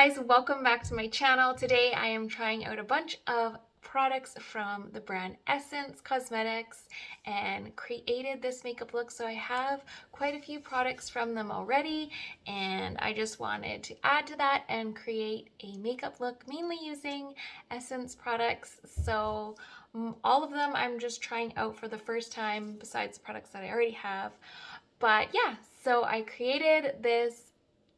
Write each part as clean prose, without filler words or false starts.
guys, welcome back to my channel. Today I am trying out a bunch of products from the brand Essence Cosmetics and created this makeup look. So I have quite a few products from them already and I just wanted to add to that and create a makeup look mainly using Essence products. So all of them I'm just trying out for the first time besides products that I already have. But yeah, so I created this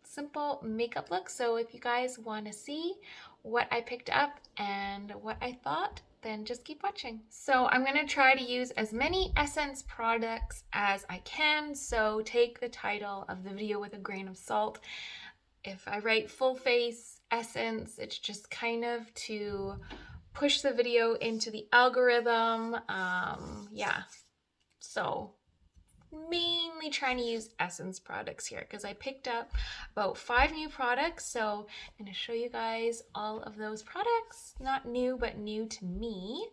simple makeup look. So if you guys want to see what I picked up and what I thought, then just keep watching. So I'm going to try to use as many Essence products as I can. So take the title of the video with a grain of salt. If I write full face Essence, it's just kind of to push the video into the algorithm. Yeah, so mainly trying to use Essence products here because I picked up about 5 new products. So I'm going to show you guys all of those products. Not new, but new to me.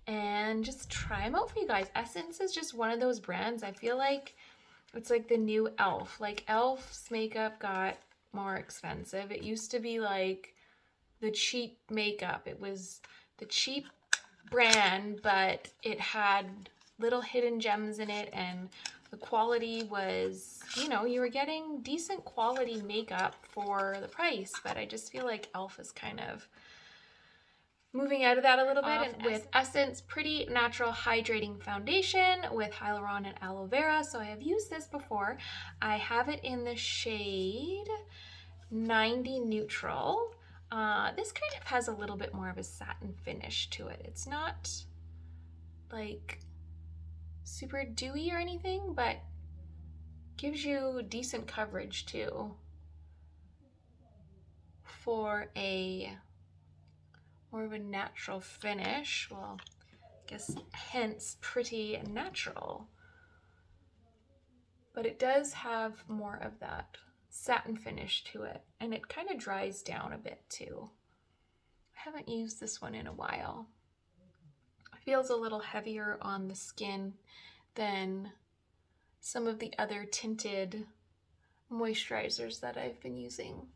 And just try them out for you guys. Essence is just one of those brands. I feel like it's like the new e.l.f. Like e.l.f.'s makeup got more expensive. It used to be like the cheap makeup. It was the cheap brand, but it had little hidden gems in it and the quality was, you know, you were getting decent quality makeup for the price, but I just feel like e.l.f. is kind of moving out of that a little bit. And with Essence Pretty Natural Hydrating Foundation with Hyaluron and Aloe Vera. So I have used this before. I have it in the shade 90 Neutral. This kind of has a little bit more of a satin finish to it. It's not like super dewy or anything, but gives you decent coverage too for a more of a natural finish. Well, I guess hence pretty natural, but it does have more of that satin finish to it, and it kind of dries down a bit too. I haven't used this one in a while. It feels a little heavier on the skin than some of the other tinted moisturizers that I've been using.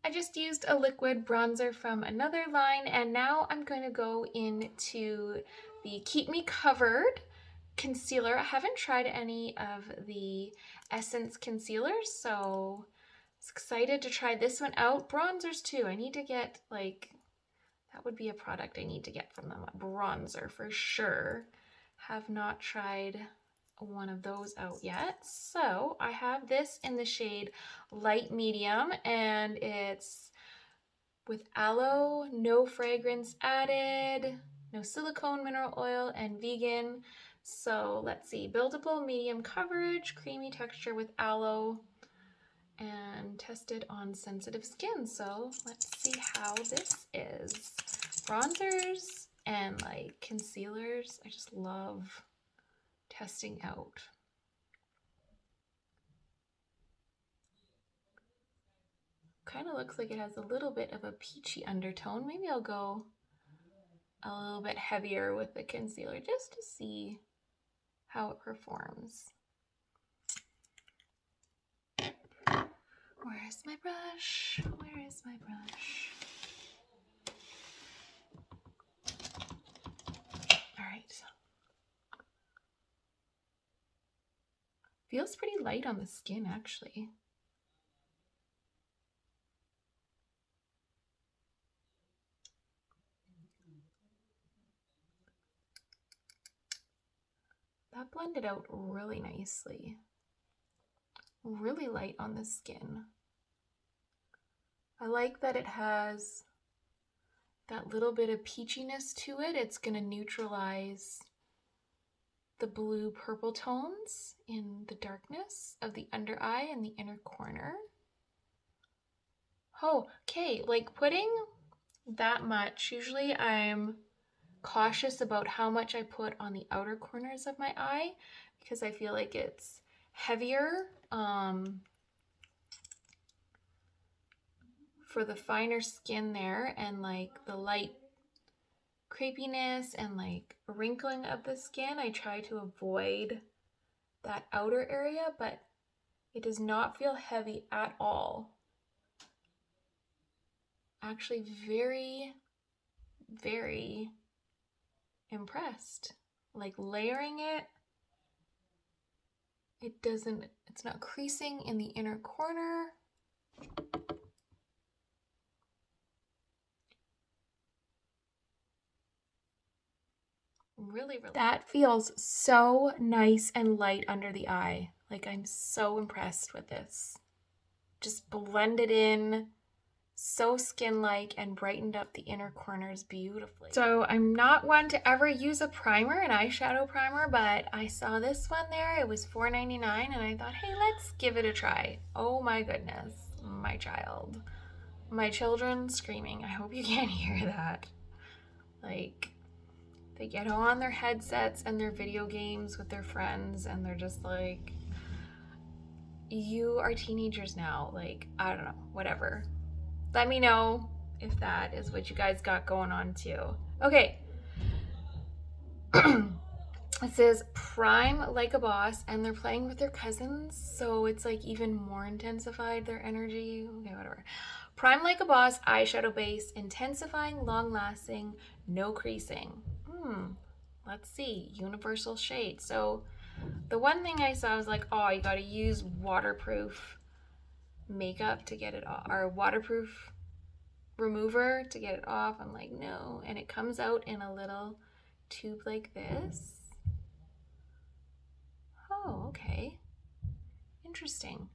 I just used a liquid bronzer from another line, and now I'm going to go into the Keep Me Covered concealer. I haven't tried any of the Essence concealers, so I was excited to try this one out. Bronzers too. I need to get, like, that would be a product I need to get from them. A bronzer for sure. Have not tried one of those out yet. So I have this in the shade light medium, and it's with aloe, no fragrance added, no silicone, mineral oil, and vegan. So let's see, buildable medium coverage, creamy texture with aloe, and tested on sensitive skin. So let's see how this is. Bronzers and like concealers, I just love testing out. Kind of looks like it has a little bit of a peachy undertone. Maybe I'll go a little bit heavier with the concealer just to see how it performs. Where is my brush? Where is my brush? All right. Feels pretty light on the skin, actually. That blended out really nicely. Really light on the skin. I like that it has that little bit of peachiness to it. It's going to neutralize the blue purple tones in the darkness of the under eye and the inner corner. Oh, okay, like putting that much, usually I'm cautious about how much I put on the outer corners of my eye because I feel like it's heavier for the finer skin there, and like the light crepiness and like wrinkling of the skin. I try to avoid that outer area, but it does not feel heavy at all. Actually very, very impressed. Like layering it, it's not creasing in the inner corner. Really, really. That feels so nice and light under the eye. Like I'm so impressed with this. Just blended in so skin-like and brightened up the inner corners beautifully. So I'm not one to ever use a primer, an eyeshadow primer, but I saw this one there. It was $4.99 and I thought, hey, let's give it a try. Oh my goodness, my child. My children screaming. I hope you can't hear that. Like, they get on their headsets and their video games with their friends and they're just like, you are teenagers now. Like, I don't know, whatever. Let me know if that is what you guys got going on too. Okay. It says prime like a boss and they're playing with their cousins. So it's like even more intensified their energy. Okay, whatever. Prime like a boss eyeshadow base, intensifying, long lasting, no creasing. Let's see, universal shade. So the one thing I saw was like, oh, you gotta use waterproof makeup to get it off, or waterproof remover to get it off. I'm like, no. And it comes out in a little tube like this. Oh, okay. Interesting.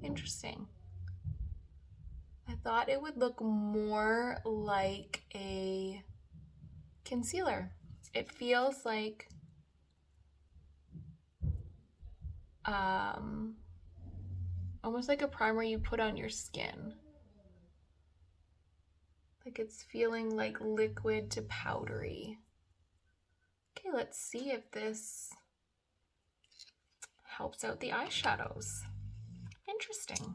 Interesting. I thought it would look more like a concealer. It feels like almost like a primer you put on your skin. Like it's feeling like liquid to powdery. Okay, let's see if this helps out the eyeshadows. Interesting.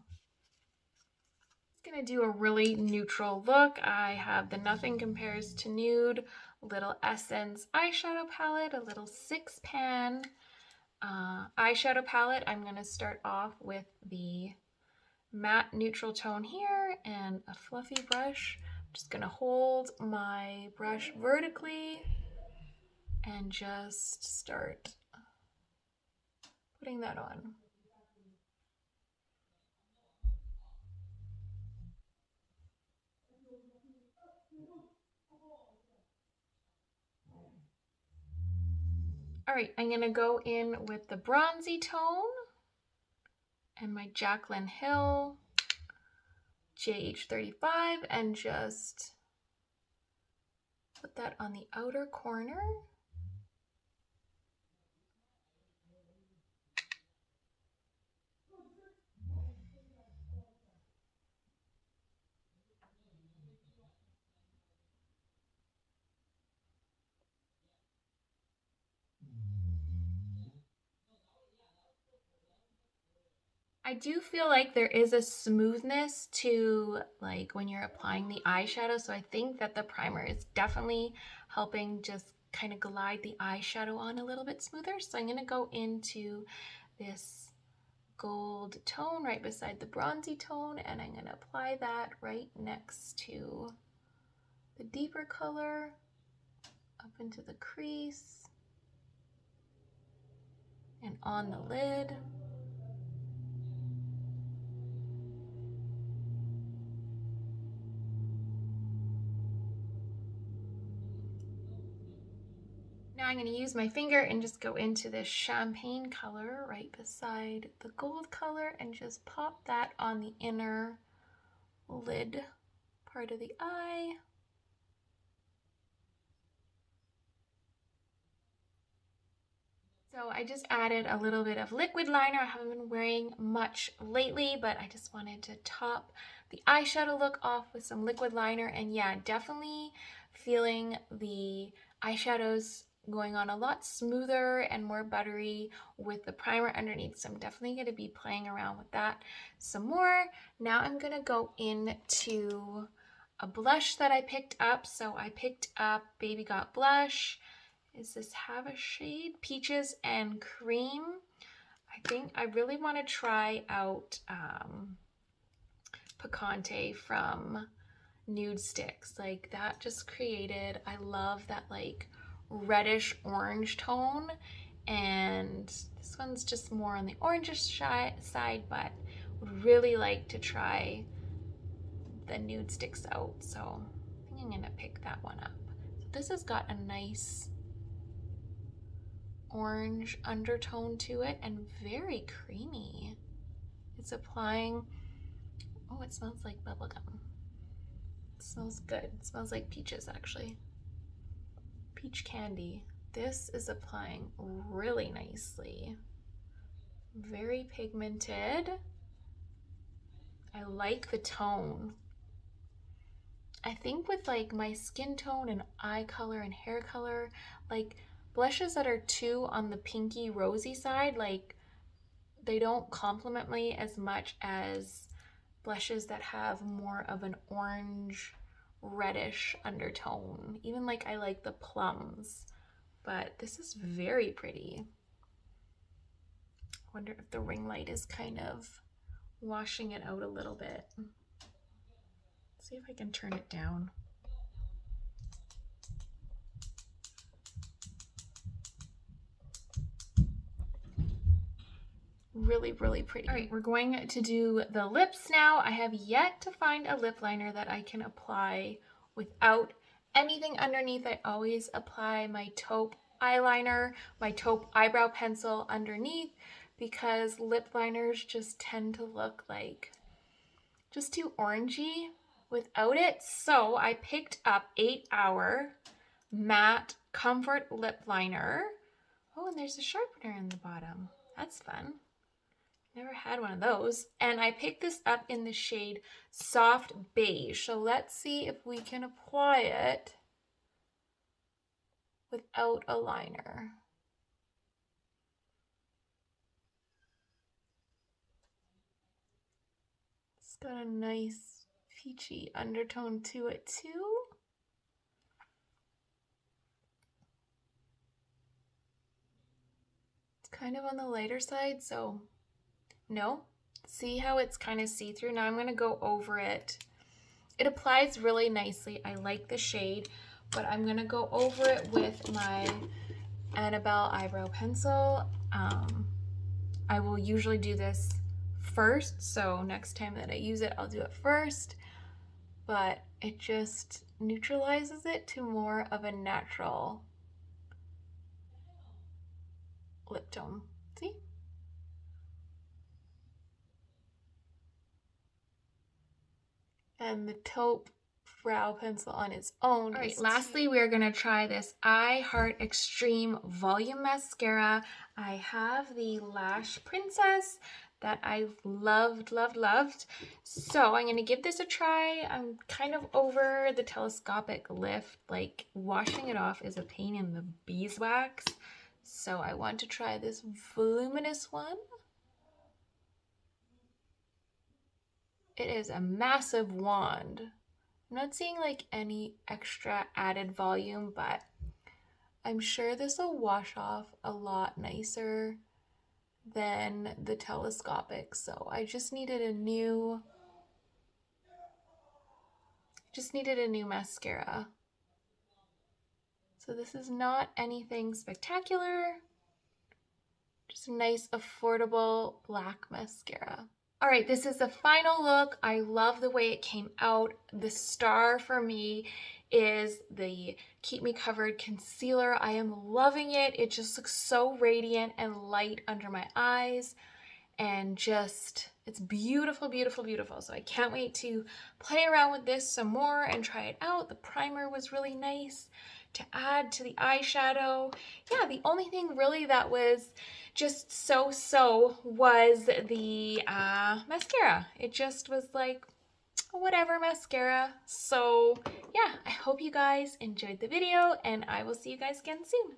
It's gonna do a really neutral look. I have the Nothing Compares to Nude Little Essence eyeshadow palette, a little 6-pan eyeshadow palette. I'm gonna start off with the matte neutral tone here and a fluffy brush. I'm just gonna hold my brush vertically and just start putting that on. All right, I'm gonna go in with the bronzy tone and my Jaclyn Hill JH35 and just put that on the outer corner. I do feel like there is a smoothness to like when you're applying the eyeshadow. So I think that the primer is definitely helping just kind of glide the eyeshadow on a little bit smoother. So I'm gonna go into this gold tone right beside the bronzy tone and I'm gonna apply that right next to the deeper color up into the crease and on the lid. Now I'm going to use my finger and just go into this champagne color right beside the gold color and just pop that on the inner lid part of the eye. So I just added a little bit of liquid liner. I haven't been wearing much lately, but I just wanted to top the eyeshadow look off with some liquid liner. And yeah, definitely feeling the eyeshadows going on a lot smoother and more buttery with the primer underneath. So I'm definitely going to be playing around with that some more. Now I'm going to go into a blush that I picked up. So I picked up Baby Got Blush. Does this have a shade? Peaches and Cream. I think I really want to try out Picante from Nude Sticks. Like that just created, I love that like reddish orange tone, and this one's just more on the orangish side, but would really like to try the Nude Sticks out, so I think I'm gonna pick that one up. So this has got a nice orange undertone to it and very creamy. It's applying, oh, it smells like bubblegum. It smells good. It smells like peaches actually. Peach candy. This is applying really nicely. Very pigmented. I like the tone. I think with like my skin tone and eye color and hair color, like blushes that are too on the pinky rosy side, like they don't complement me as much as blushes that have more of an orange reddish undertone. Even like I like the plums, but this is very pretty. I wonder if the ring light is kind of washing it out a little bit. Let's see if I can turn it down. Really, really pretty. All right, we're going to do the lips now. I have yet to find a lip liner that I can apply without anything underneath. I always apply my taupe eyeliner, my taupe eyebrow pencil underneath, because lip liners just tend to look like just too orangey without it. So I picked up 8 Hour Matte Comfort Lip Liner. Oh, and there's a sharpener in the bottom. That's fun. Never had one of those. And I picked this up in the shade Soft Beige. So let's see if we can apply it without a liner. It's got a nice peachy undertone to it too. It's kind of on the lighter side, so no. See how it's kind of see-through? Now I'm going to go over it. It applies really nicely. I like the shade, but I'm going to go over it with my Annabelle eyebrow pencil. I will usually do this first, so next time that I use it, I'll do it first, but it just neutralizes it to more of a natural lip tone. See? And the taupe brow pencil on its own. All right, lastly, we're gonna try this I Heart Extreme Volume Mascara. I have the Lash Princess that I loved. So I'm gonna give this a try. I'm kind of over the telescopic lift. Like washing it off is a pain in the beeswax. So I want to try this voluminous one. It is a massive wand. I'm not seeing like any extra added volume, but I'm sure this will wash off a lot nicer than the telescopic. So I just needed a new mascara. So this is not anything spectacular, just a nice affordable black mascara. All right, this is the final look. I love the way it came out. The star for me is the Keep Me Covered concealer. I am loving it. It just looks so radiant and light under my eyes, and just, it's beautiful. So I can't wait to play around with this some more and try it out. The primer was really nice to add to the eyeshadow. Yeah, the only thing really that was just so was the mascara. It just was like, whatever, mascara. So yeah, I hope you guys enjoyed the video, and I will see you guys again soon.